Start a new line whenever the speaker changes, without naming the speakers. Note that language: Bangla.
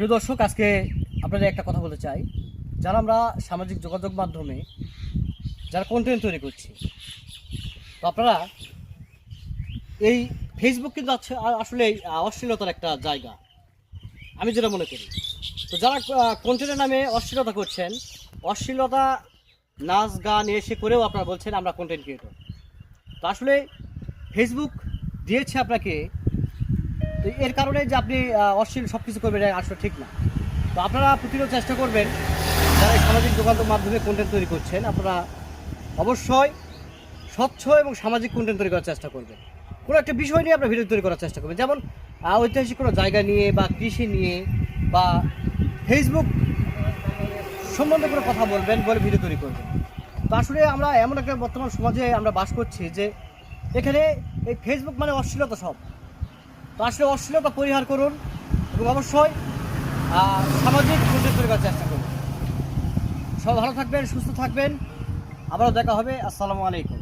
প্রিয় দর্শক, আজকে আপনাদের একটা কথা বলতে চাই। যারা আমরা সামাজিক যোগাযোগ মাধ্যমে যারা কন্টেন্ট তৈরি করছি, তো আপনারা এই ফেসবুক কিন্তু আসলে অশ্লীলতার একটা জায়গা, আমি যেটা মনে করি। তো যারা কন্টেন্টের নামে অশ্লীলতা করছেন, অশ্লীলতা নাচ গান এসে করেও আপনারা বলছেন আমরা কন্টেন্ট ক্রিয়েটর। তো আসলে ফেসবুক দিয়েছে আপনাকে, তো এর কারণে যে আপনি অশ্লীল সব কিছু করবেন আসলে ঠিক না। তো আপনারা প্রতিরোধ চেষ্টা করবেন, যারা এই সামাজিক যোগাযোগ মাধ্যমে কন্টেন্ট তৈরি করছেন, আপনারা অবশ্যই স্বচ্ছ এবং সামাজিক কন্টেন্ট তৈরি করার চেষ্টা করবেন। কোনো একটা বিষয় নিয়ে আপনারা ভিডিও তৈরি করার চেষ্টা করবেন, যেমন ঐতিহাসিক কোনো জায়গা নিয়ে বা কৃষি নিয়ে বা ফেসবুক সম্বন্ধে কোনো কথা বলবেন, বলে ভিডিও তৈরি করবেন। তো আসলে আমরা এমন একটা বর্তমান সমাজে আমরা বাস করছি যে এখানে এই ফেসবুক মানে অশ্লীলতা সব। তো আসলে অশ্লীলতা পরিহার করুন এবং অবশ্যই সামাজিক কন্টেন্ট তৈরি করার চেষ্টা করুন। সব ভালো থাকবেন, সুস্থ থাকবেন, আবারও দেখা হবে। আসসালামু আলাইকুম।